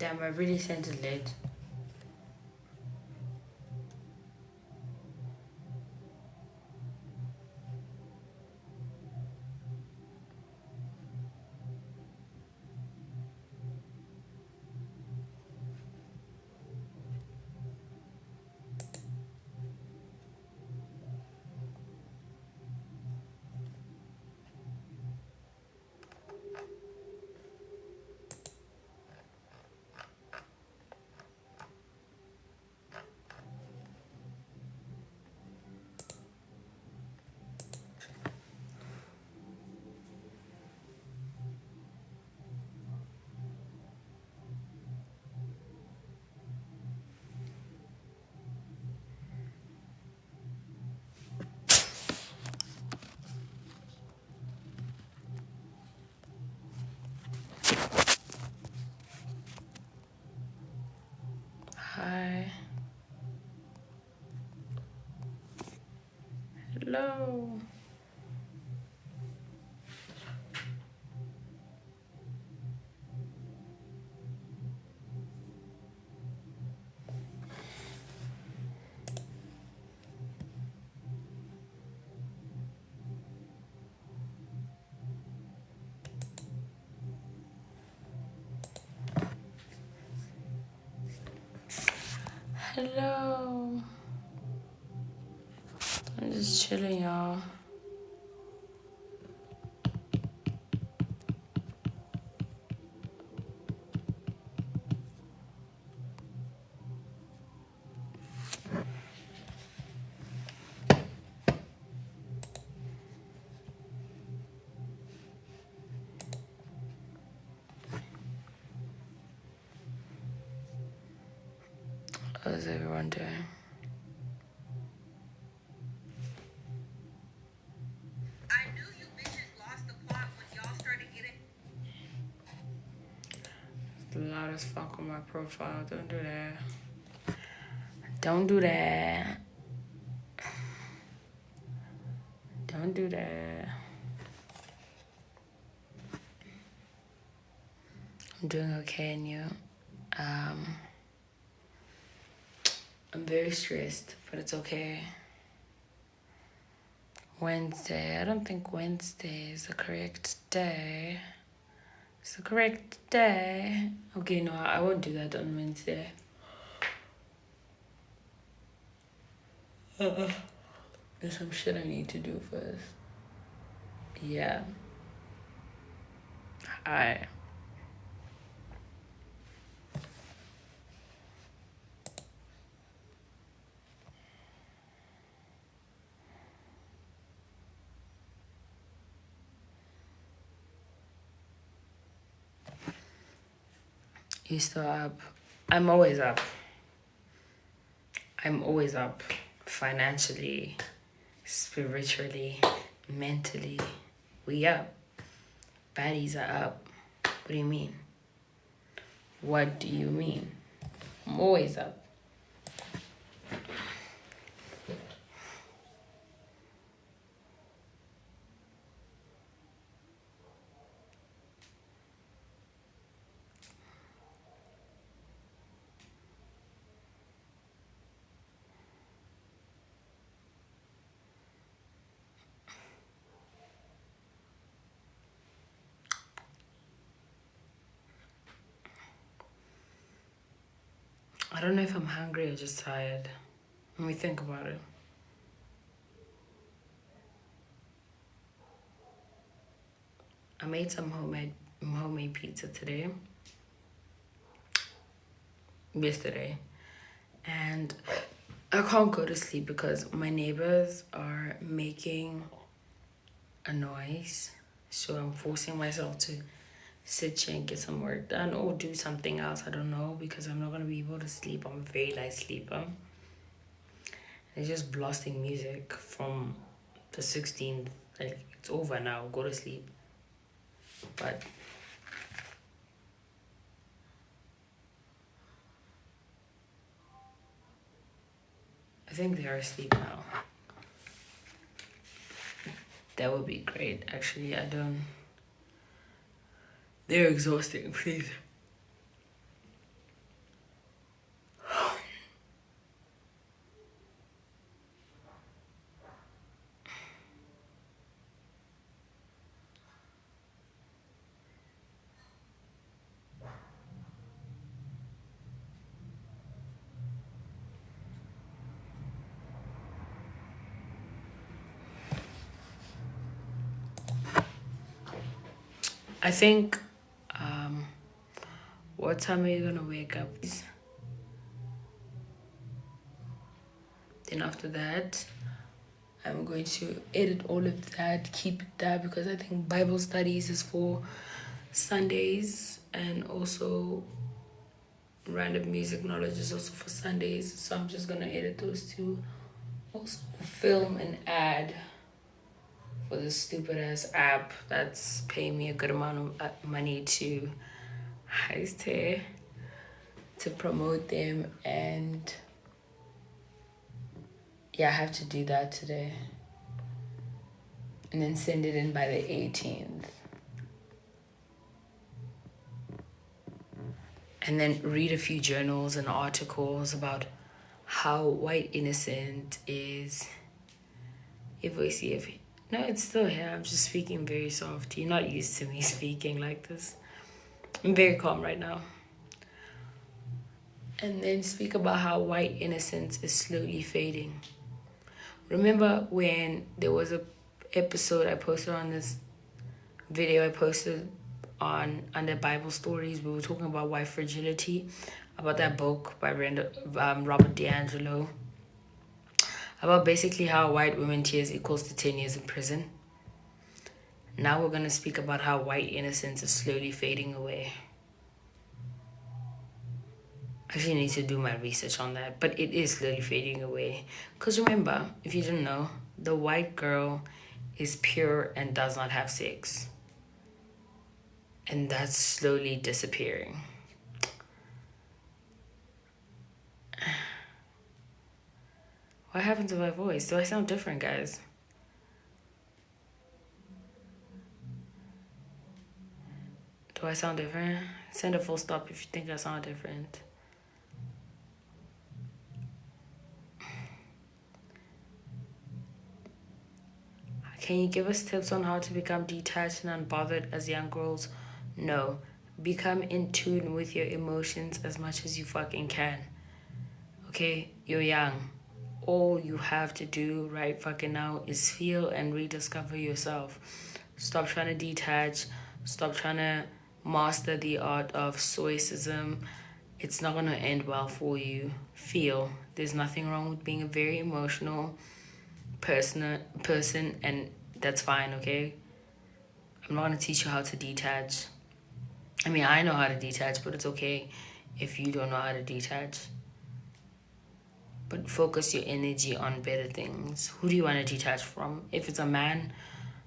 Damn, I really sent it late. Hi. Hello. Hello. I'm just chilling, y'all. How's everyone doing? I knew you bitches lost the plot when y'all started getting. It's loud as fuck on my profile. Don't do that. Don't do that. Don't do that. I'm doing okay, and you? I'm very stressed, but it's okay. Wednesday. I don't think Wednesday is the correct day. It's the correct day. Okay, no, I won't do that on Wednesday. There's some shit I need to do first. Yeah. I You still up? I'm always up. I'm always up. Financially, spiritually, mentally. We up. Baddies are up. What do you mean? What do you mean? I'm always up. I don't know if I'm hungry or just tired. Let me think about it. I made some homemade pizza today. Yesterday. And I can't go to sleep because my neighbors are making a noise. So I'm forcing myself to sit here and get some work done or do something else. I don't know because I'm not going to be able to sleep. I'm a very light sleeper. They're just blasting music from the 16th. Like, it's over now. Go to sleep. But I think they are asleep now. That would be great. Actually, I don't. They're exhausting, please. I think, what time are you gonna wake up? Then after that, I'm going to edit all of that, keep it there, because I think Bible studies is for Sundays, and also random music knowledge is also for Sundays. So I'm just gonna edit those two. Also film an ad for this stupid ass app that's paying me a good amount of money to to promote them, and yeah, I have to do that today. And then send it in by the 18th. And then read a few journals and articles about how white innocent is. If we see if no, it's still here. I'm just speaking very soft. You're not used to me speaking like this. I'm very calm right now. And then speak about how white innocence is slowly fading. Remember when there was a episode I posted on this video I posted on under Bible stories, we were talking about white fragility, about that book by Robert DiAngelo, about basically how white women tears equals to 10 years in prison. Now we're going to speak about how white innocence is slowly fading away. I actually need to do my research on that, but it is slowly fading away. Because remember, if you didn't know, the white girl is pure and does not have sex. And that's slowly disappearing. What happened to my voice? Do I sound different, guys? Do I sound different? Send a full stop if you think I sound different. Can you give us tips on how to become detached and unbothered as young girls? No. Become in tune with your emotions as much as you fucking can. Okay? You're young. All you have to do right fucking now is feel and rediscover yourself. Stop trying to detach. Stop trying to master the art of stoicism. It's not going to end well for you. Feel. There's nothing wrong with being a very emotional person, and that's fine, okay? I'm not going to teach you how to detach. I mean, I know how to detach, but it's okay if you don't know how to detach. But focus your energy on better things. Who do you want to detach from? If it's a man,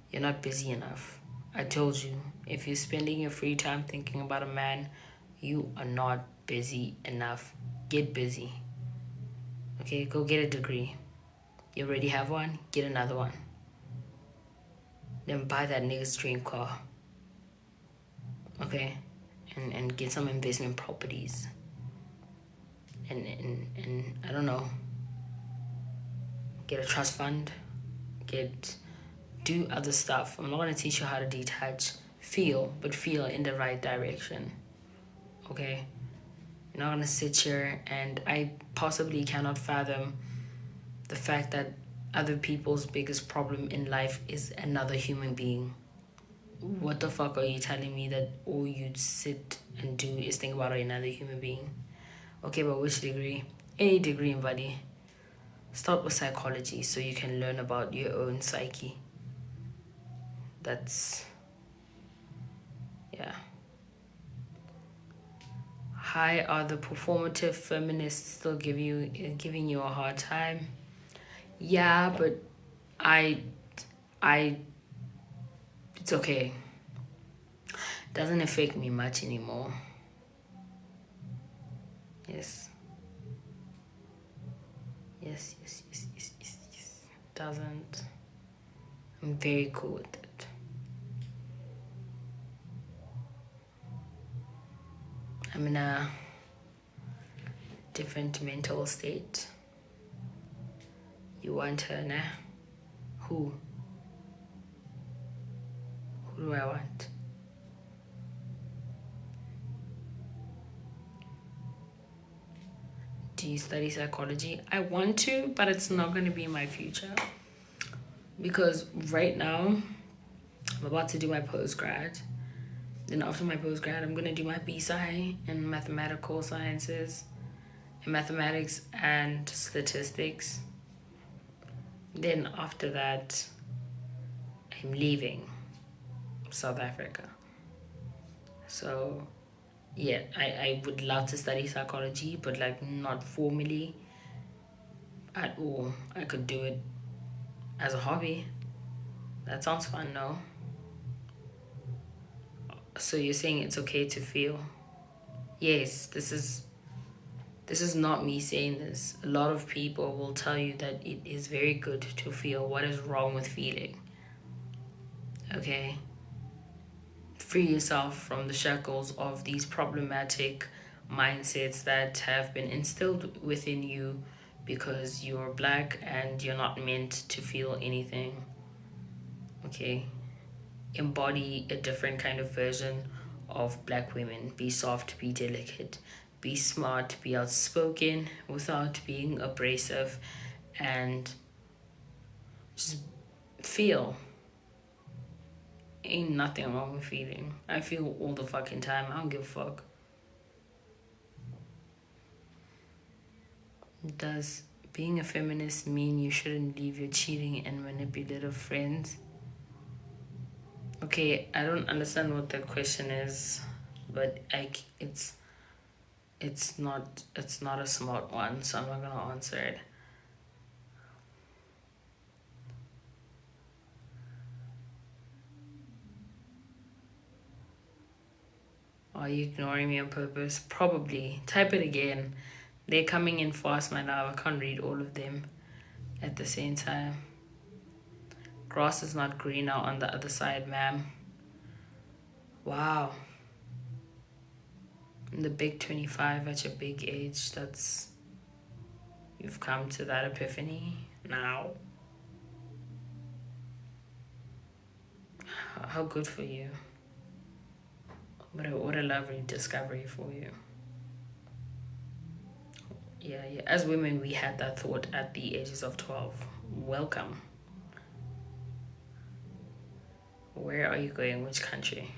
you're not busy enough. I told you, if you're spending your free time thinking about a man, you are not busy enough. Get busy. Okay, go get a degree. You already have one? Get another one. Then buy that nigga's dream car. Okay? And get some investment properties. And I don't know. Get a trust fund. Do other stuff. I'm not gonna teach you how to detach. Feel, but feel in the right direction. Okay? You're not gonna sit here, and I possibly cannot fathom the fact that other people's biggest problem in life is another human being. What the fuck are you telling me that all you'd sit and do is think about another human being? Okay, but which degree? Any degree, buddy. Start with psychology so you can learn about your own psyche. That's... yeah. Hi, are the performative feminists still giving you a hard time? Yeah, but I it's okay. Doesn't affect me much anymore. Yes. Yes. Doesn't. I'm very cool with it. I'm in a different mental state. You want her, nah? Who? Who do I want? Do you study psychology? I want to, but it's not going to be my future. Because right now, I'm about to do my postgrad. Then after my postgrad, I'm gonna do my BSci in mathematical sciences, in mathematics and statistics. Then after that, I'm leaving South Africa. So yeah, I would love to study psychology, but like not formally at all. I could do it as a hobby. That sounds fun, no? So you're saying it's okay to feel? Yes, this is not me saying this. A lot of people will tell you that it is very good to feel. What is wrong with feeling? Okay? Free yourself from the shackles of these problematic mindsets that have been instilled within you because you're black and you're not meant to feel anything. Okay? Embody a different kind of version of black women. Be soft, be delicate, be smart, be outspoken without being abrasive, and just feel. Ain't nothing wrong with feeling. I feel all the fucking time. I don't give a fuck. Does being a feminist mean you shouldn't leave your cheating and manipulative friends? Okay, I don't understand what the question is, but it's not a smart one, so I'm not gonna answer it. Are you ignoring me on purpose? Probably. Type it again. They're coming in fast, my love. I can't read all of them at the same time. Grass is not greener on the other side, ma'am. Wow. The big 25 at your big age, that's. You've come to that epiphany now. How good for you. What a lovely discovery for you. Yeah, yeah. As women, we had that thought at the ages of 12. Welcome. Where are you going? Which country?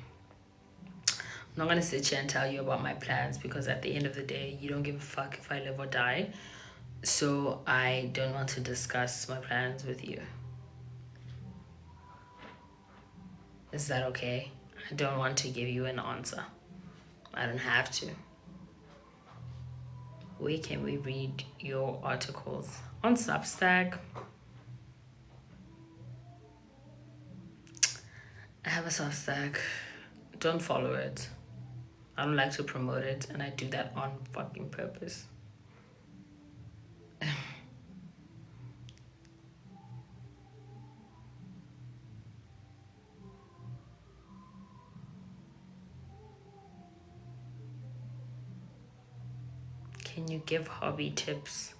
I'm not gonna sit here and tell you about my plans because at the end of the day, you don't give a fuck if I live or die. So I don't want to discuss my plans with you. Is that okay? I don't want to give you an answer. I don't have to. Where can we read your articles? On Substack. I have a Substack. Don't follow it. I don't like to promote it, and I do that on fucking purpose. Can you give hobby tips?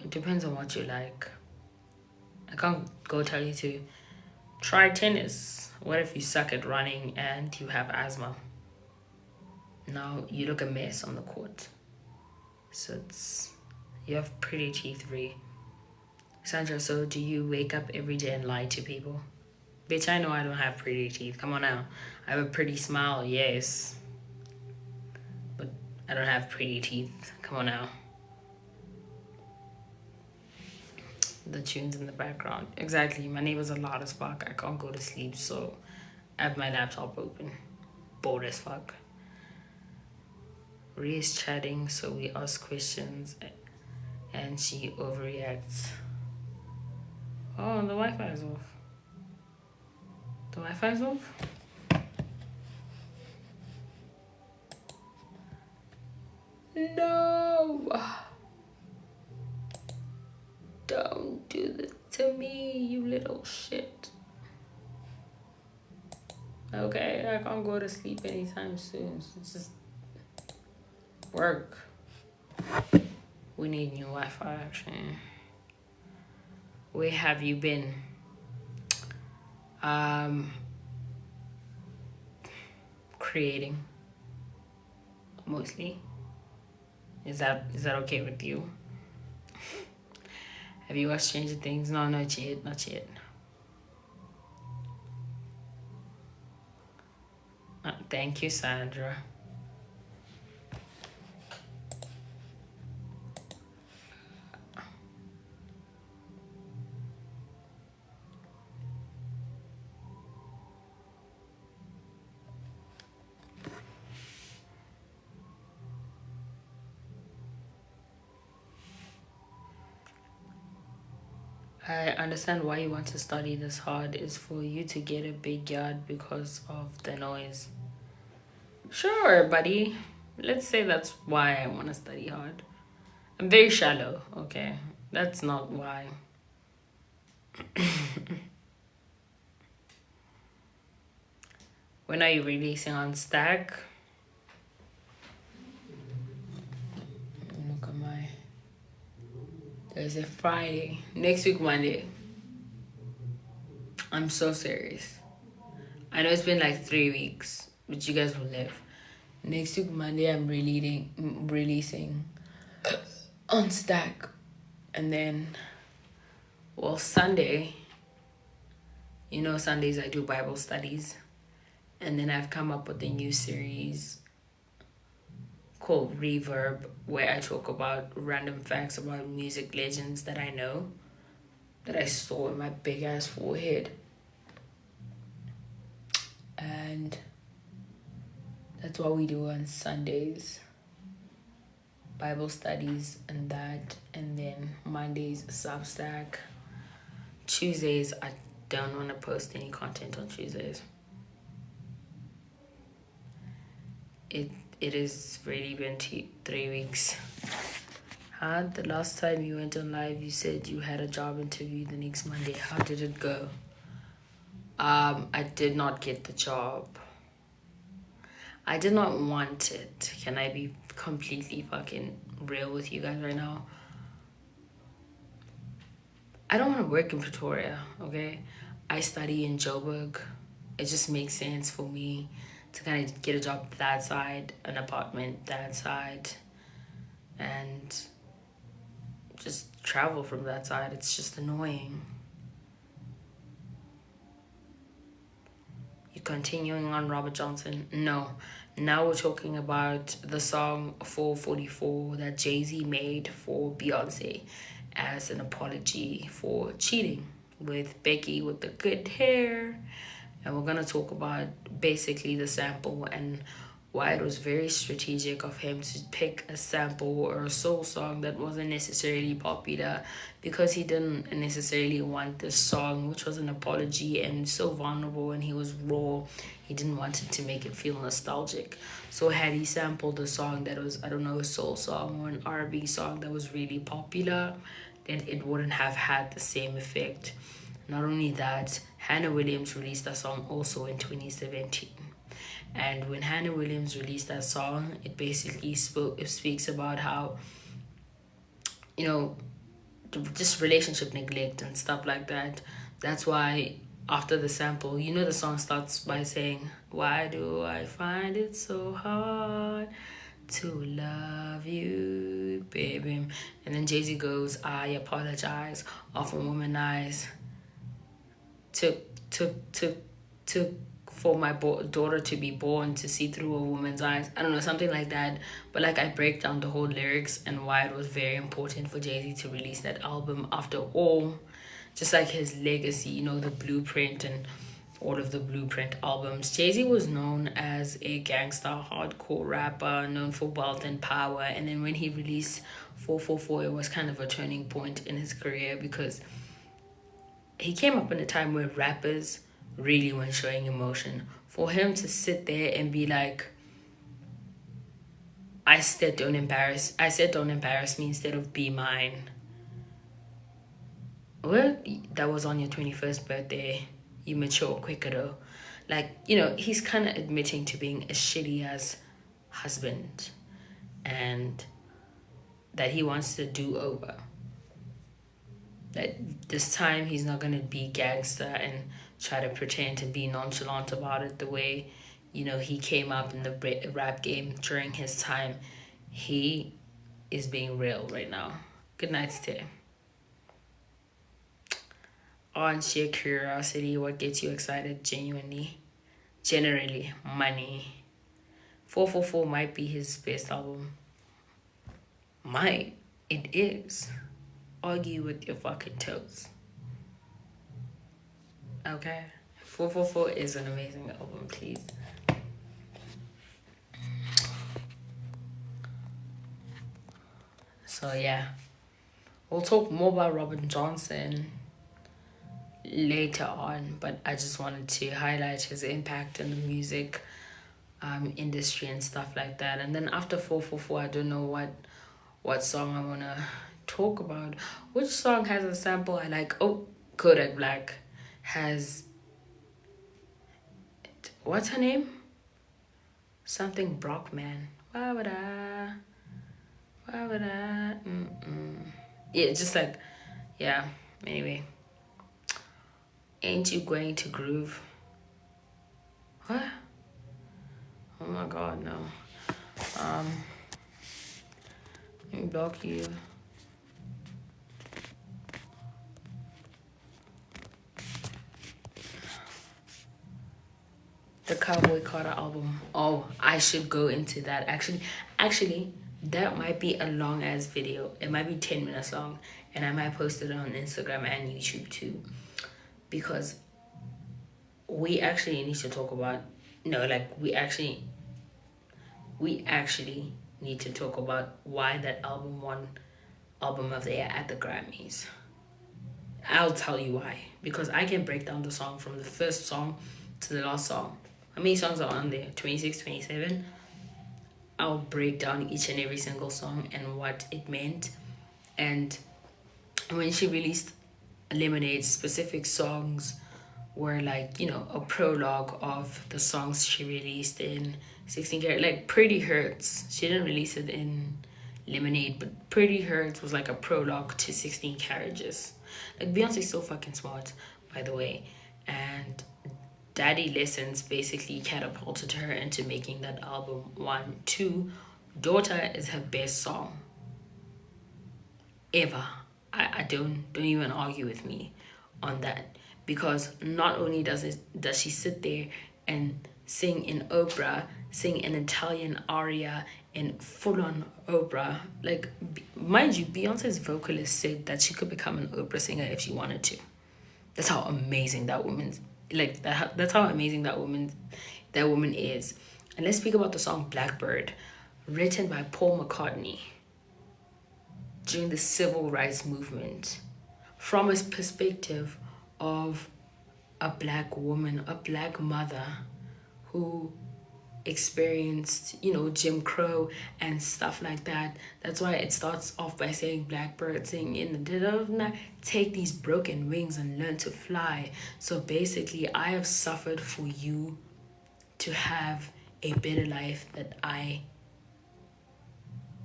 It depends on what you like. I can't go tell you to try tennis. What if you suck at running and you have asthma? Now you look a mess on the court. So you have pretty teeth, Ree. Sandra, so do you wake up every day and lie to people? Bitch, I know I don't have pretty teeth. Come on now. I have a pretty smile, yes. But I don't have pretty teeth. Come on now. The tunes in the background. Exactly. My neighbor's a loud as fuck. I can't go to sleep, so I have my laptop open. Bored as fuck. Ree is chatting, so we ask questions and she overreacts. Oh, the Wi-Fi is off. The Wi-Fi is off? No! Don't do this to me, you little shit. Okay, I can't go to sleep anytime soon. So just work. We need new Wi-Fi, actually. Where have you been? Creating. mostly. Is that okay with you? Have you watched Stranger Things? No, not yet, not yet. Thank you, Sandra. I understand why you want to study this hard is for you to get a big yard because of the noise. Sure, buddy. Let's say that's why I want to study hard. I'm very shallow, okay? That's not why. When are you releasing on Stack? Look at my. There's a Friday. Next week, Monday. I'm so serious. I know it's been like 3 weeks, but you guys will live. Next week, Monday, I'm releasing on Stack. And then, well, Sunday, Sundays I do Bible studies. And then I've come up with a new series called Reverb, where I talk about random facts about music legends that I know, that I saw in my big ass forehead. And that's what we do on Sundays. Bible studies and that. And then Mondays, Substack. Tuesdays, I don't want to post any content on Tuesdays. It has really been 3 weeks. The last time you went on live, you said you had a job interview the next Monday. How did it go? I did not get the job. I did not want it. Can I be completely fucking real with you guys right now? I don't want to work in Pretoria, okay? I study in Joburg. It just makes sense for me to kind of get a job that side, an apartment that side, and just travel from that side. It's just annoying. You continuing on Robert Johnson? No. Now we're talking about the song 444 that Jay-Z made for Beyonce as an apology for cheating with Becky with the good hair. And we're going to talk about basically the sample and why it was very strategic of him to pick a sample or a soul song that wasn't necessarily popular, because he didn't necessarily want this song, which was an apology and so vulnerable, and he was raw. He didn't want it to make it feel nostalgic. So had he sampled a song that was, I don't know, a soul song or an R&B song that was really popular, then it wouldn't have had the same effect. Not only that, Hannah Williams released that song also in 2017. And when Hannah Williams released that song, it basically speaks about how, just relationship neglect and stuff like that. That's why after the sample, the song starts by saying, "Why do I find it so hard to love you, baby?" And then Jay-Z goes, "I apologize, often womanize, took for my daughter to be born to see through a woman's eyes." I don't know, something like that. But like, I break down the whole lyrics and why it was very important for Jay-Z to release that album after all, just like his legacy, the Blueprint and all of the Blueprint albums. Jay-Z was known as a gangster hardcore rapper known for wealth and power, and then when he released 444, it was kind of a turning point in his career, because he came up in a time where rappers really weren't showing emotion. For him to sit there and be like, I said don't embarrass me instead of be mine. Well, that was on your 21st birthday. You mature quicker though. Like, he's kind of admitting to being a shitty ass husband, and that he wants to do over. That this time he's not gonna be gangster and try to pretend to be nonchalant about it the way he came up in the rap game during his time. He is being real right now. Good night, stay. On sheer curiosity, what gets you excited genuinely? Generally, money. 444 might be his best album. Might. It is. Argue with your fucking toes. Okay? 444 is an amazing album, please. So, yeah. We'll talk more about Robin Johnson later on, but I just wanted to highlight his impact in the music industry and stuff like that. And then after 444, I don't know what song I want to talk about. Which song has a sample I like? Oh, Kodak Black has, what's her name? Something Brockman. Why would I? Yeah, just like, yeah. Anyway, ain't you going to groove? What? Oh my god, no. Let me block you. The Cowboy Carter album. Oh, I should go into that. Actually, that might be a long ass video. It might be 10 minutes long, and I might post it on Instagram and YouTube too, because we actually need to talk about. No, like we actually need to talk about why that album won album of the year at the Grammys. I'll tell you why. Because I can break down the song from the first song to the last song. How many songs are on there? 26, 27. I'll break down each and every single song and what it meant. And when she released Lemonade, specific songs were like, a prologue of the songs she released in 16 Karat. Like Pretty Hurts. She didn't release it in Lemonade, but Pretty Hurts was like a prologue to 16 Carriages. Like Beyonce's so fucking smart, by the way. And Daddy Lessons basically catapulted her into making that album. 1, 2, Daughter is her best song ever. I don't even argue with me on that, because not only does she sit there and sing in opera, sing an Italian aria in full-on opera. Like, mind you, Beyonce's vocalist said that she could become an opera singer if she wanted to. That's how amazing that woman that's how amazing that woman is. And let's speak about the song Blackbird, written by Paul McCartney during the civil rights movement, from a perspective of a black woman, a black mother who experienced, Jim Crow and stuff like that. That's why it starts off by saying Blackbird sing in the dead of night, take these broken wings and learn to fly. So basically, I have suffered for you to have a better life that I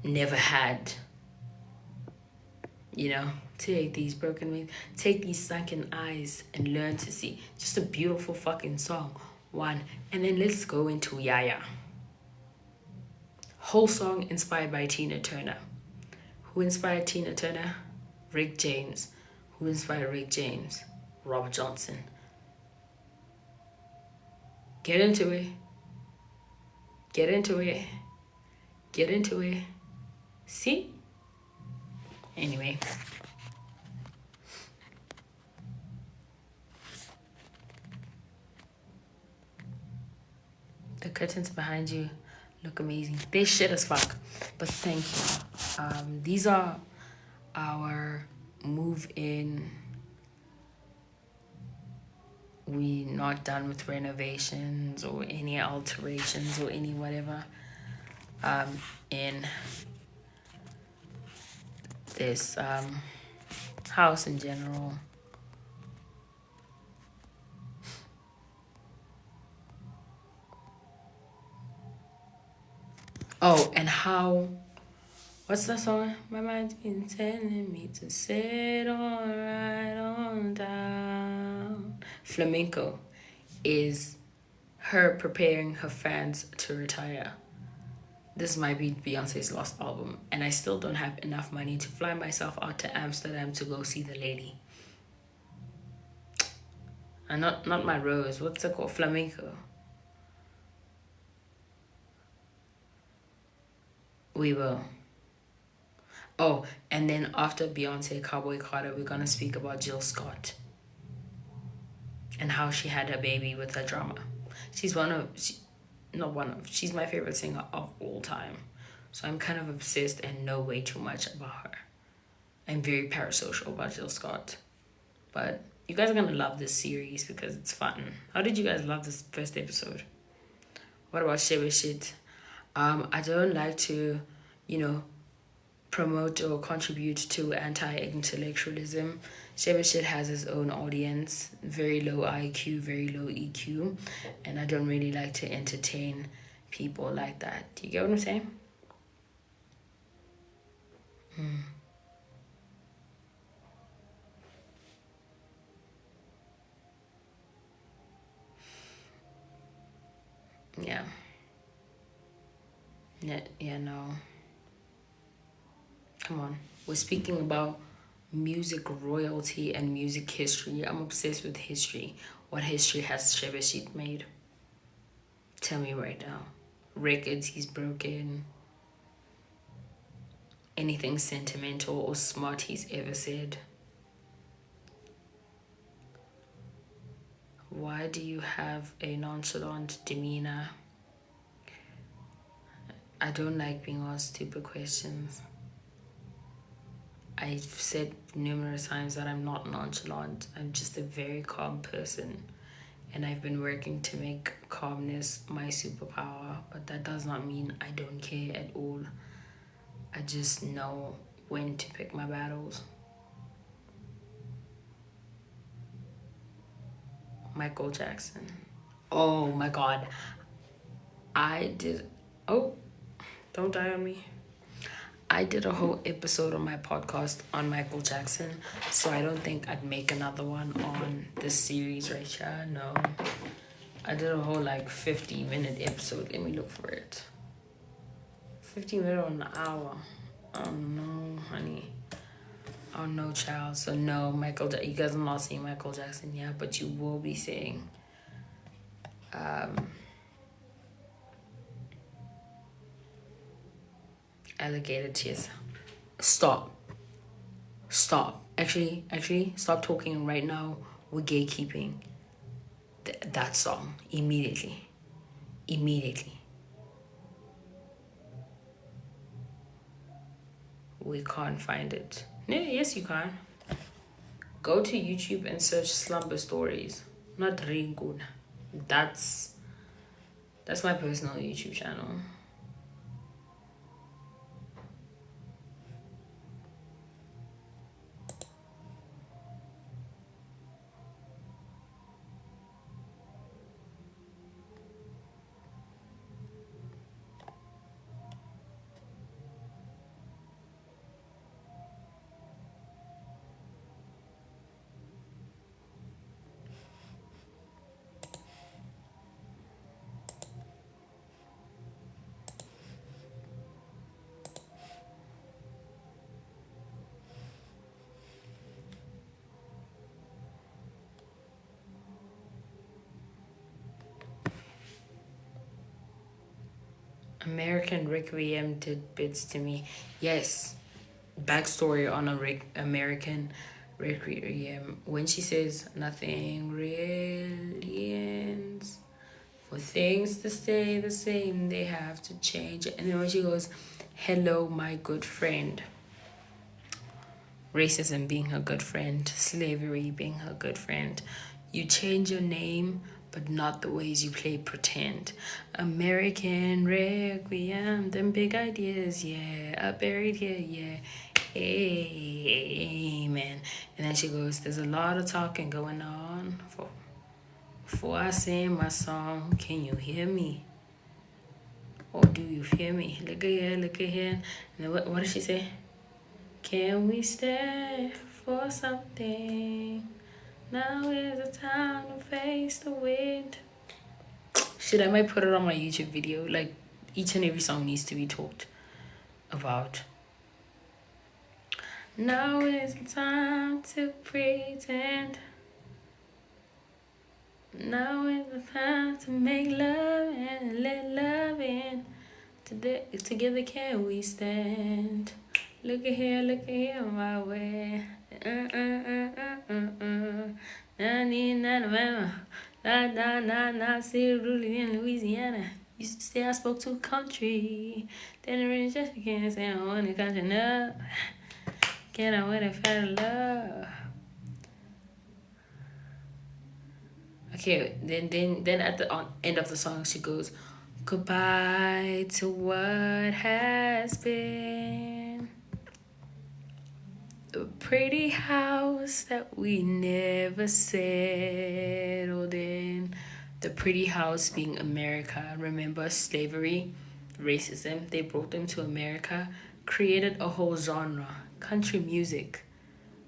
never had. Take these broken wings, take these sunken eyes and learn to see. Just a beautiful fucking song. 1. And then let's go into Yaya. Whole song inspired by Tina Turner. Who inspired Tina Turner? Rick James. Who inspired Rick James? Robert Johnson. Get into it. Get into it. Get into it. See? Anyway. The curtains behind you look amazing. They shit as fuck. But thank you. These are our move-in. We not done with renovations or any alterations or any whatever. In this house in general. Oh, and how, what's that song? My mind's been telling me to sit right on down. Flamenco is her preparing her fans to retire. This might be Beyonce's last album, and I still don't have enough money to fly myself out to Amsterdam to go see the lady. And not my rose. What's it called? Flamenco. We will. Oh, and then after Beyonce Cowboy Carter, we're gonna speak about Jill Scott and how she had a baby with her drama. She's not one of, she's my favorite singer of all time. So I'm kind of obsessed and know way too much about her. I'm very parasocial about Jill Scott. But you guys are gonna love this series because it's fun. How did you guys love this first episode? What about Shebe Shit? I don't like to, you know, promote or contribute to anti-intellectualism. Sheba Shit has his own audience, very low IQ, very low EQ, and I don't really like to entertain people like that. Do you get what I'm saying? Yeah. Yeah, no. Come on. We're speaking about music royalty and music history. I'm obsessed with history. What history has Sheba Shit made? Tell me right now. Records he's broken. Anything sentimental or smart he's ever said. Why do you have a nonchalant demeanor? I don't like being asked stupid questions. I've said numerous times that I'm not nonchalant. I'm just a very calm person. And I've been working to make calmness my superpower. But that does not mean I don't care at all. I just know when to pick my battles. Michael Jackson. Oh my God. I did. Oh, don't die on me. I did a whole episode on my podcast on Michael Jackson, so I don't think I'd make another one on this series right here. No. I did a whole 50-minute episode. Let me look for it. 15 minutes or an hour. Oh no, honey. Oh no, child. So no, you guys are not seeing Michael Jackson yet, but you will be seeing alligator tears. Stop. Stop. Actually, stop talking right now. We're gatekeeping that song immediately. Immediately. We can't find it. No, yes, you can. Go to YouTube and search Slumber Stories. Not Ringun. That's my personal YouTube channel. American Requiem did bits to me. Yes. Backstory on American Requiem. When she says nothing really ends. For things to stay the same, they have to change. And then when she goes, hello, my good friend. Racism being her good friend. Slavery being her good friend. You change your name, but not the ways you play pretend. American Requiem, them big ideas, yeah. Up buried here, yeah. Amen. And then she goes, there's a lot of talking going on. Before I sing my song, can you hear me? Or do you hear me? Look at here, look at here. And then what did she say? Can we stay for something? Now is the time to face the wind. Shit, I might put it on my YouTube video. Like, each and every song needs to be talked about. Now is the time to pretend. Now is the time to make love and let love in. Together can we stand? Look at here, my way. Na na na na. See Rudy in Louisiana. Used to say I spoke to country. Then it really just can't say I want to country no. Can I win if I love? Okay, then at the end of the song she goes, goodbye to what has been. The pretty house that we never settled in. The pretty house being America. Remember slavery, racism? They brought them to America, created a whole genre, country music.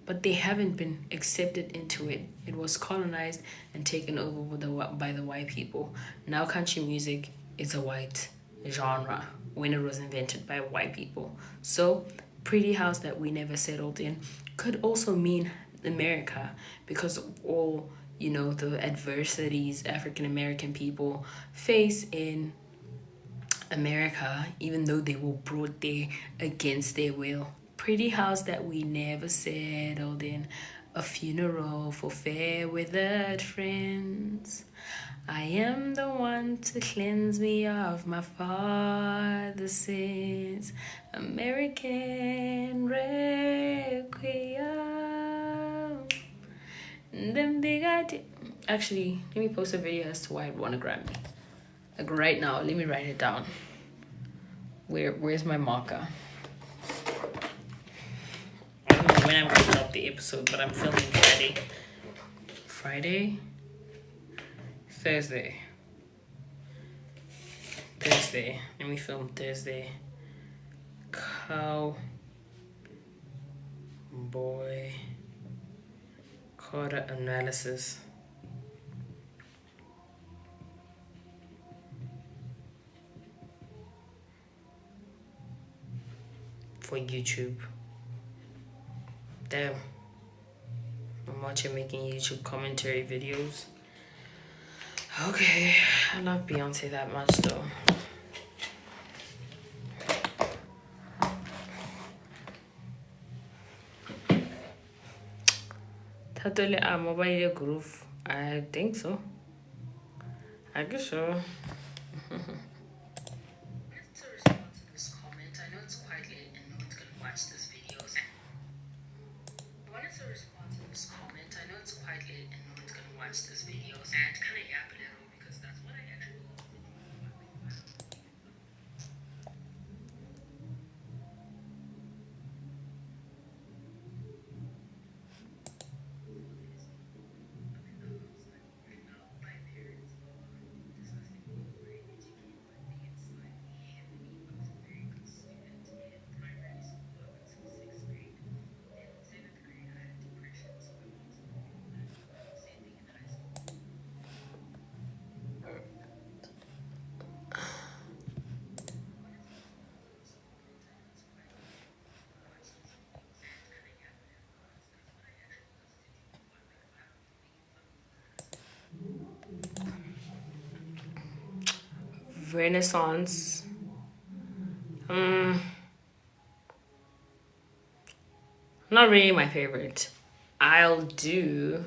But they haven't been accepted into it. It was colonized and taken over by the white people. Now country music is a white genre when it was invented by white people. So pretty house that we never settled in could also mean America, because of all, the adversities African American people face in America, even though they were brought there against their will. Pretty house that we never settled in, a funeral for fair weathered friends. I am the one to cleanse me of my father's sins. American Requiem. Them big idea. Actually, let me post a video as to why I'd want a Grammy. Like right now, let me write it down. Where's my marker? I don't know when I'm gonna drop the episode, but I'm filming Friday? Thursday. Let me film Thursday. Cowboy Carter analysis. For YouTube. Damn. I'm watching making YouTube commentary videos. Okay. I love Beyonce that much though. Totally a mobile groove. I think so. I guess so. Renaissance. Not really my favorite. I'll do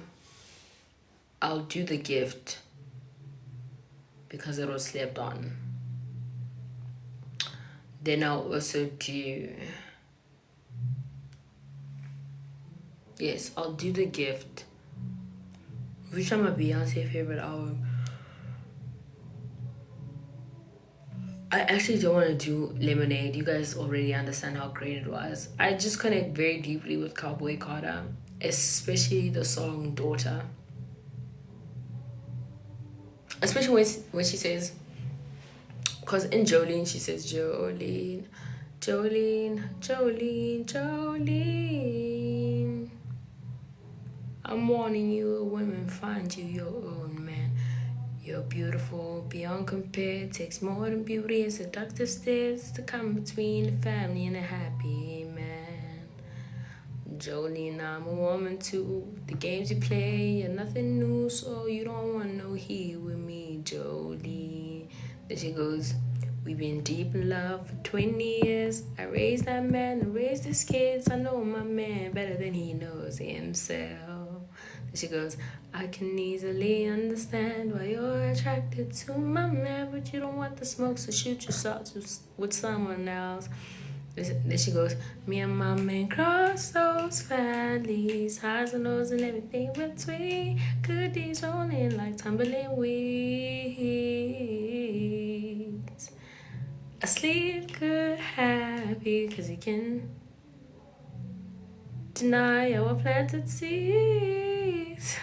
The Gift because it was slept on. Then I'll also do, yes, I'll do The Gift. Which are my Beyonce favorite album? I actually don't want to do Lemonade. You guys already understand how great it was. I just connect very deeply with Cowboy Carter, especially the song Daughter. Especially when she says, because in Jolene she says, Jolene, Jolene, Jolene, Jolene, I'm warning you, women, find you your own man. You're beautiful beyond compare. Takes more than beauty and seductive stares to come between a family and a happy man. Jolene, I'm a woman too. The games you play are nothing new, so you don't want no heat with me, Jolene. Then she goes, we've been deep in love for 20 years. I raised that man and raised his kids. I know my man better than he knows himself. Then she goes, I can easily understand why you're attracted to my man, but you don't want the smoke, so shoot your shots with someone else. Then she goes, me and my man cross those valleys, highs and lows and everything between. Good days rolling like tumbling weeds. Asleep good happy, cause you can deny our planted seeds.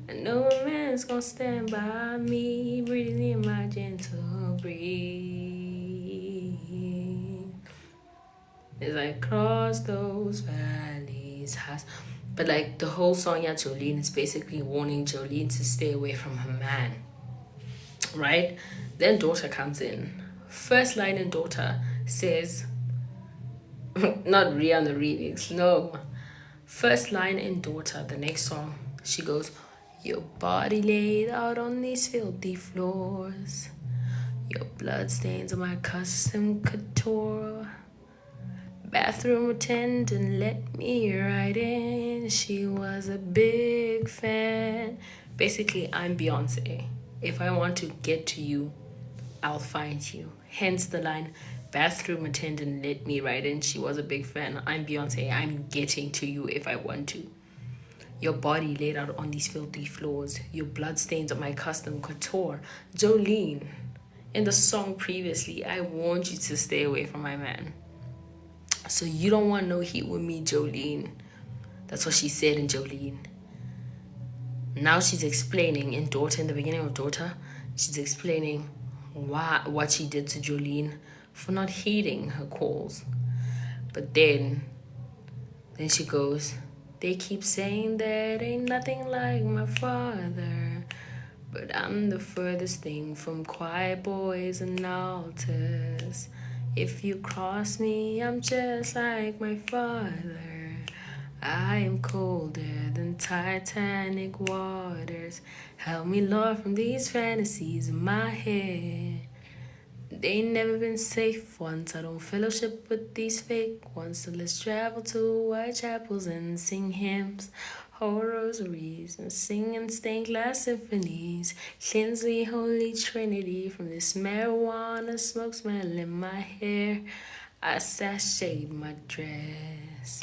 I know a man's gonna stand by me, breathing in my gentle breeze. It's like cross those valleys, but like the whole song, yeah, Jolene is basically warning Jolene to stay away from her man, right? Then Daughter comes in. First line in Daughter says, not Rihanna remix, no. First line in Daughter, the next song, she goes, your body laid out on these filthy floors. Your blood stains on my custom couture. Bathroom attendant let me right in. She was a big fan. Basically, I'm Beyonce. If I want to get to you, I'll find you. Hence the line, bathroom attendant let me right in. She was a big fan. I'm Beyonce. I'm getting to you if I want to. Your body laid out on these filthy floors. Your blood stains on my custom couture. Jolene, in the song previously, I warned you to stay away from my man. So you don't want no heat with me, Jolene. That's what she said in Jolene. Now she's explaining in Daughter, in the beginning of Daughter, she's explaining what she did to Jolene for not heeding her calls. But then she goes, they keep saying that ain't nothing like my father, but I'm the furthest thing from quiet boys and altars. If you cross me, I'm just like my father. I am colder than Titanic waters. Help me, Lord, from these fantasies in my head. They ain't never been safe ones. I don't fellowship with these fake ones. So let's travel to white chapels and sing hymns, hold rosaries, and sing in stained glass symphonies. Cleanse me, Holy Trinity, from this marijuana smoke smell in my hair. I sashayed my dress,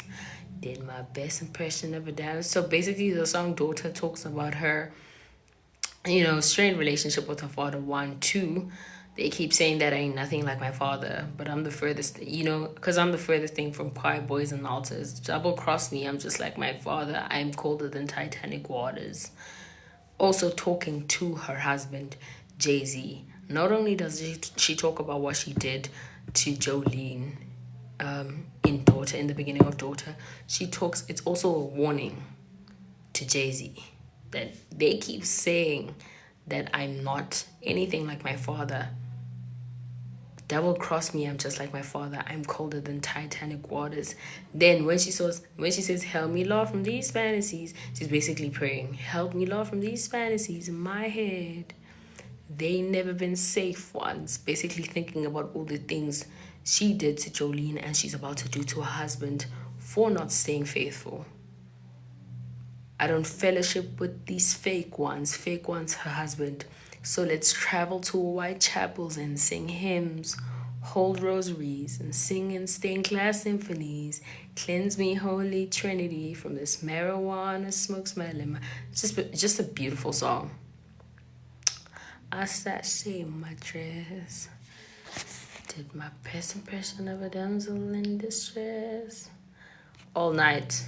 did my best impression of a dance. So basically, the song Daughter talks about her, strained relationship with her father. 1, 2, they keep saying that I ain't nothing like my father, but I'm the furthest, because I'm the furthest thing from quiet boys and altars. Double cross me, I'm just like my father. I'm colder than Titanic waters. Also talking to her husband, Jay-Z. Not only does she talk about what she did to Jolene in Daughter, in the beginning of Daughter, it's also a warning to Jay-Z that they keep saying that I'm not anything like my father. Double cross me, I'm just like my father. I'm colder than Titanic waters. Then when she says, help me, Lord, from these fantasies, she's basically praying, help me, Lord, from these fantasies in my head. They never been safe ones. Basically thinking about all the things she did to Jolene and she's about to do to her husband for not staying faithful. I don't fellowship with these fake ones, her husband. So let's travel to white chapels and sing hymns, hold rosaries, and sing in stained glass symphonies. Cleanse me, Holy Trinity, from this marijuana smoke smell. Just a beautiful song. I sashay my dress, did my best impression of a damsel in distress. All night.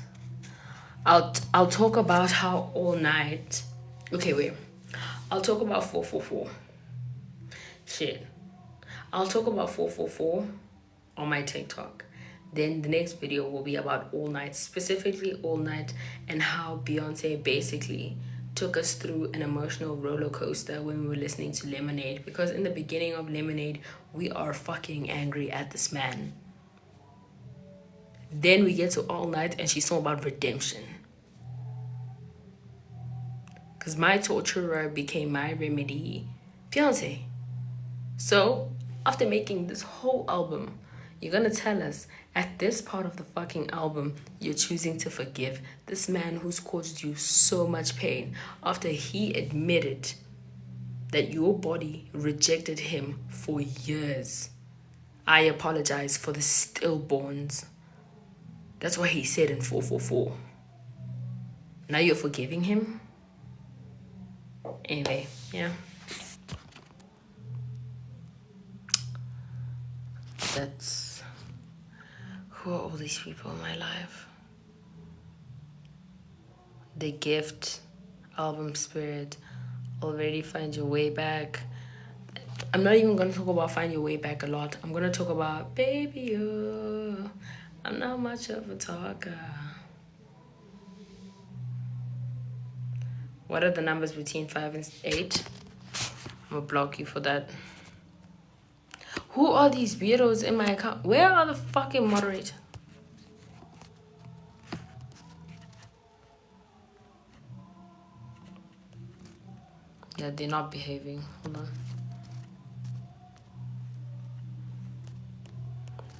I'll talk about how all night. Okay, wait. I'll talk about 444. Shit. I'll talk about 444 on my TikTok. Then the next video will be about all night, specifically all night, and how Beyonce basically took us through an emotional roller coaster when we were listening to Lemonade, because in the beginning of Lemonade, we are fucking angry at this man. Then we get to All Night and she's talking about redemption. Because my torturer became my remedy. Fiance. So, after making this whole album, you're gonna tell us at this part of the fucking album, you're choosing to forgive this man who's caused you so much pain after he admitted that your body rejected him for years. I apologize for the stillborns. That's what he said in 444. Now you're forgiving him? Anyway, yeah. That's... Who are all these people in my life? The Gift, Album Spirit, Already Find Your Way Back. I'm not even going to talk about Find Your Way Back a lot. I'm going to talk about Baby You. I'm not much of a talker. What are the numbers between 5 and 8? I'm going to block you for that. Who are these weirdos in my account? Where are the fucking moderators? Yeah, they're not behaving. Hold on.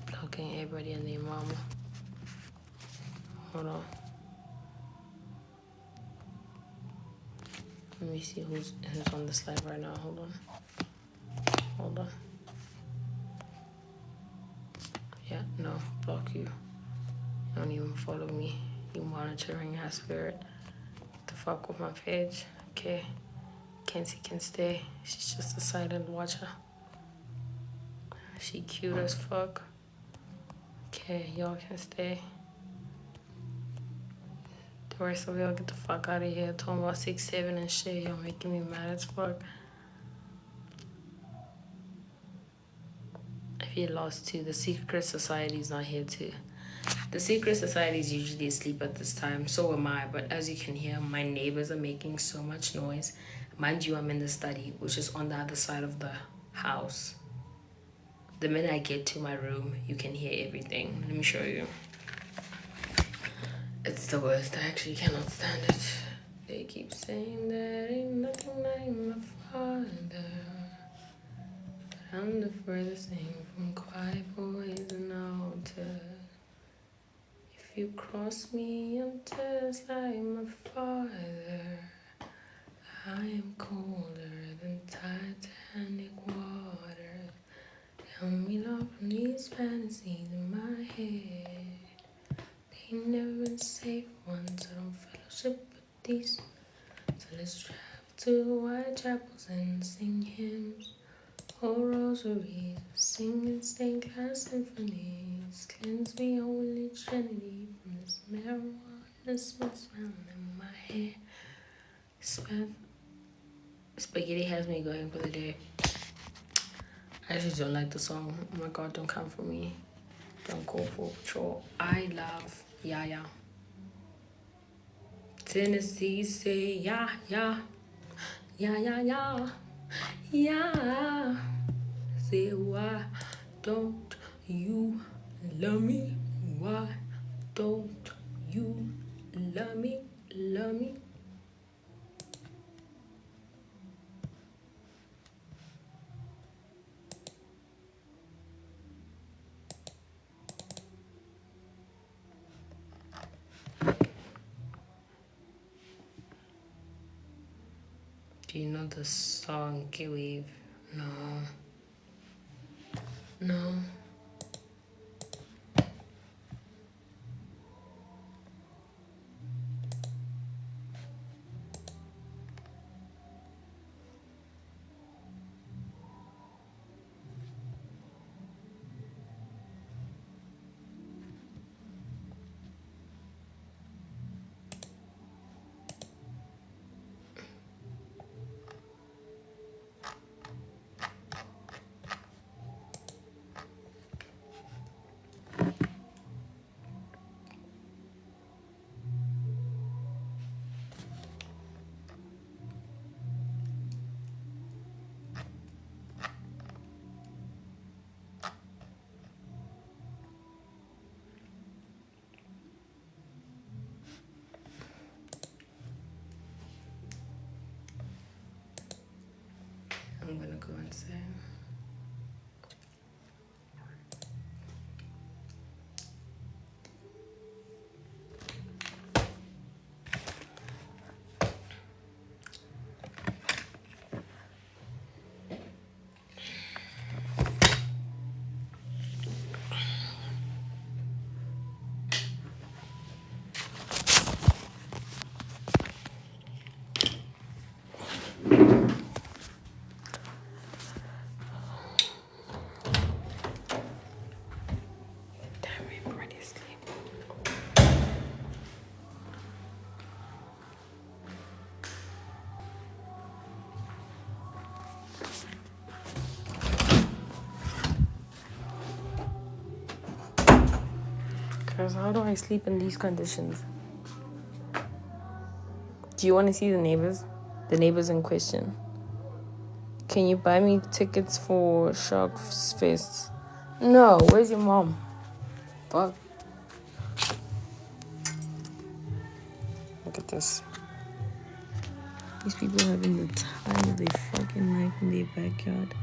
Blocking everybody and their mama. Hold on. Let me see who's on the slide right now. Hold on. Hold on. Yeah, no, block you. You don't even follow me. You monitoring her spirit. The fuck with my page. Okay. Kenzie can stay. She's just a silent watcher. She cute as fuck. Okay, y'all can stay. The rest of y'all get the fuck out of here. Talking about 6'7" and shit. Y'all making me mad as fuck. If you lost too, the Secret Society's not here too. The Secret Society is usually asleep at this time. So am I. But as you can hear, my neighbors are making so much noise. Mind you, I'm in the study, which is on the other side of the house. The minute I get to my room, you can hear everything. Let me show you. It's the worst. I actually cannot stand it. They keep saying that ain't nothing like my father. I'm the furthest thing from quiet boys and altar. If you cross me, I'm just like my father. I am colder than Titanic water. Tell me love from these fantasies in my head. They never been safe ones. I don't fellowship with these. So let's travel to white chapels and sing hymns or rosaries, singing stained glass symphonies. Cleanse me, Holy Trinity, from this marijuana smells in my hair. Spaghetti has me going for the day. I actually don't like the song. Oh my god, don't come for me. Don't go for patrol. I love Yaya. Tennessee say yeah, yeah. Yeah, yeah, yeah. Yeah. Say why don't you love me? Why don't you love me? Love me? Do you know the song Give? No. No. go insane. Because how do I sleep in these conditions? Do you want to see the neighbors? The neighbors in question. Can you buy me tickets for Shark's Fest? No, where's your mom? Fuck. Look at this. These people having the time of their fucking life in their backyard.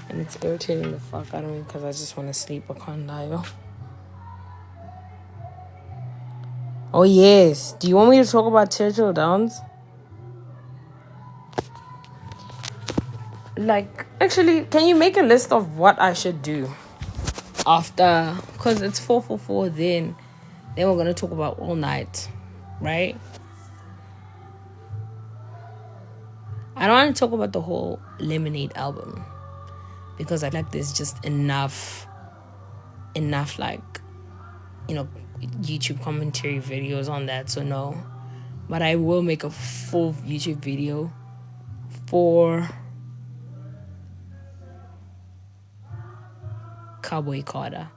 And it's irritating the fuck out of me because I just want to sleep. I can't lie, yo. Oh, yes. Do you want me to talk about Churchill Downs? Like, actually, can you make a list of what I should do after? Because it's 444 then we're going to talk about all night, right? I don't want to talk about the whole Lemonade album because I feel like there's just enough like, you know, YouTube commentary videos on that, so no. But I will make a full YouTube video for Cowboy Carter,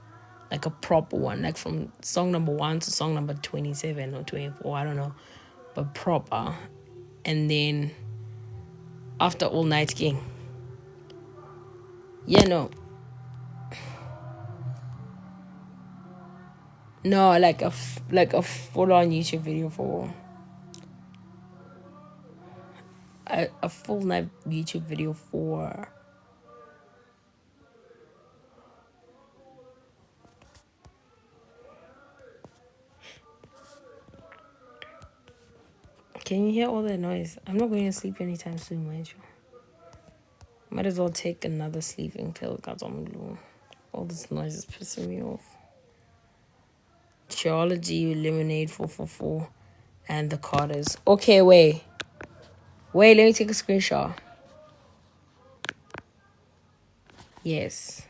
like a proper one, like from song number 1 to song number 27 or 24, I don't know, but proper. And then after All Night King, no, like a full-on YouTube video for a full night YouTube video for Can you hear all that noise? I'm not going to sleep anytime soon, mind you. Might as well take another sleeping pill. All this noise is pissing me off. Geology, Lemonade 444, and the Carters. Okay, wait, let me take a screenshot. Yes,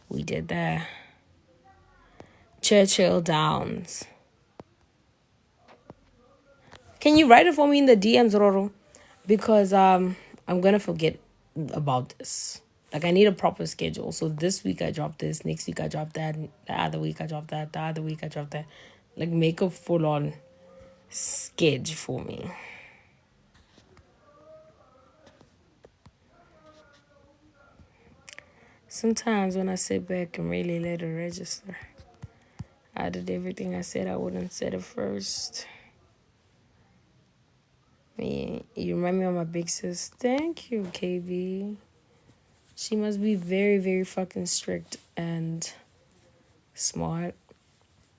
we did that. Churchill Downs. Can you write it for me in the DMs, Roro? Because I'm gonna forget about this. Like, I need a proper schedule. So this week I drop this, next week I drop that, the other week I drop that, the other week I drop that. Like, make a full-on schedule for me. Sometimes when I sit back and really let it register, I did everything I said I wouldn't say it first. Me, you remind me of my big sis. Thank you, KB. She must be very, very fucking strict and smart,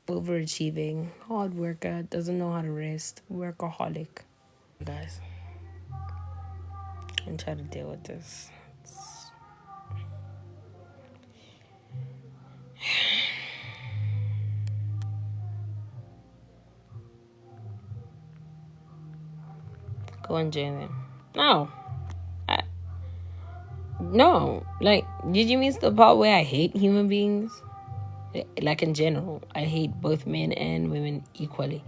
overachieving, hard worker, doesn't know how to rest, workaholic. Guys, and try to deal with this. Go and join them. No. Like, did you miss the part where I hate human beings? Like, in general, I hate both men and women equally.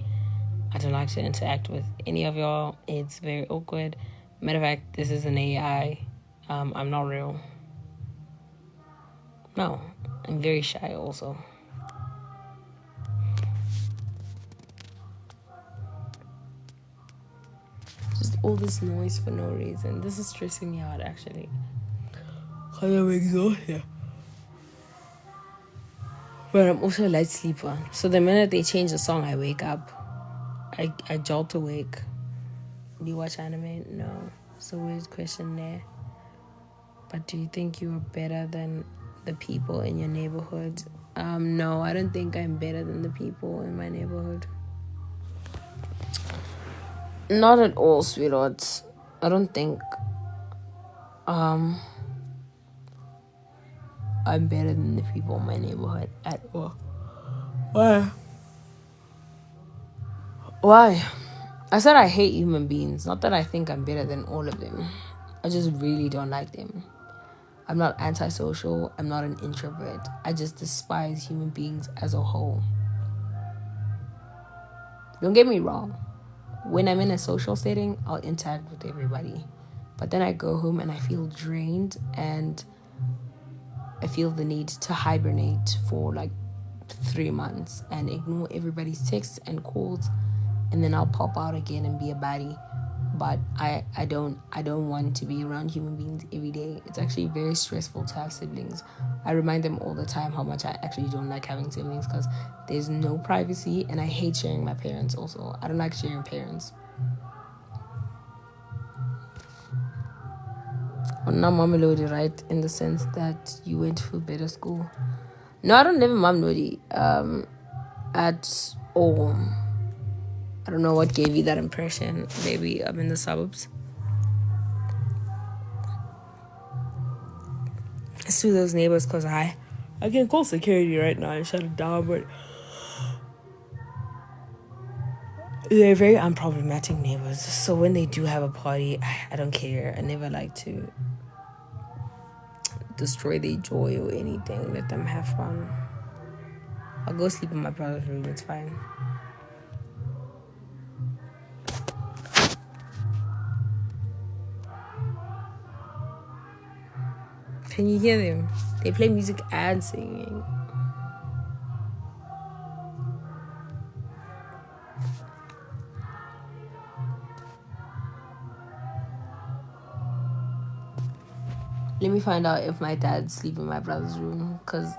I don't like to interact with any of y'all. It's very awkward. Matter of fact, this is an AI. I'm not real. No, I'm very shy also. Just all this noise for no reason. This is stressing me out, actually. I am exhausted. But I'm also a light sleeper. So the minute they change the song, I wake up. I jolt awake. Do you watch anime? No. It's a weird question there. But do you think you're better than the people in your neighborhood? No, I don't think I'm better than the people in my neighborhood. Not at all, sweetheart. I don't think I'm better than the people in my neighborhood at all. Why? Why? I said I hate human beings. Not that I think I'm better than all of them. I just really don't like them. I'm not antisocial. I'm not an introvert. I just despise human beings as a whole. Don't get me wrong. When I'm in a social setting, I'll interact with everybody. But then I go home and I feel drained and I feel the need to hibernate for like 3 months and ignore everybody's texts and calls, and then I'll pop out again and be a baddie. But I don't want to be around human beings every day. It's actually very stressful to have siblings. I remind them all the time how much I actually don't like having siblings because there's no privacy, and I hate sharing my parents also. I don't like sharing parents. Not Mamelodi, right? In the sense that you went to a better school. No, I don't live in Mamelodi at all. I don't know what gave you that impression. Maybe I'm in the suburbs. Sue those neighbors because I can call security right now and shut it down, but they're very unproblematic neighbors. So when they do have a party, I don't care. I never like to destroy their joy or anything. Let them have fun. I'll go sleep in my brother's room. It's fine. Can you hear them? They play music and singing. Let me find out if my dad sleep in my brother's room, because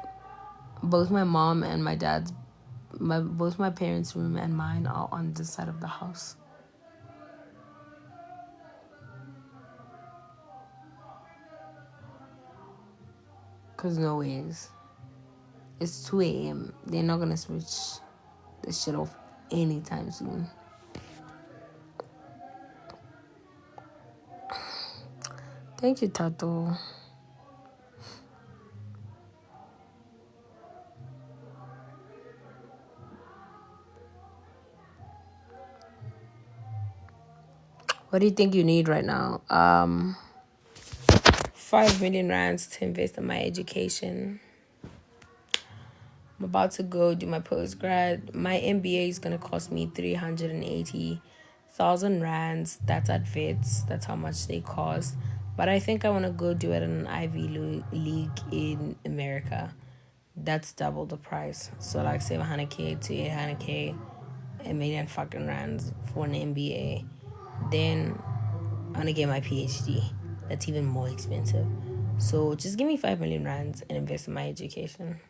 both my mom and my dad's, both my parents' room and mine are on this side of the house. Because no ways. It's 2 a.m. They're not going to switch this shit off anytime soon. Thank you, Tato. What do you think you need right now? 5 million rands to invest in my education. I'm about to go do my postgrad. My MBA is going to cost me 380,000 rands. That's at VETS. That's how much they cost. But I think I want to go do it in an Ivy League in America. That's double the price. So like 700K to 800K, a million fucking rands for an MBA. Then I'm going to get my PhD. That's even more expensive. So just give me 5 million rands and invest in my education.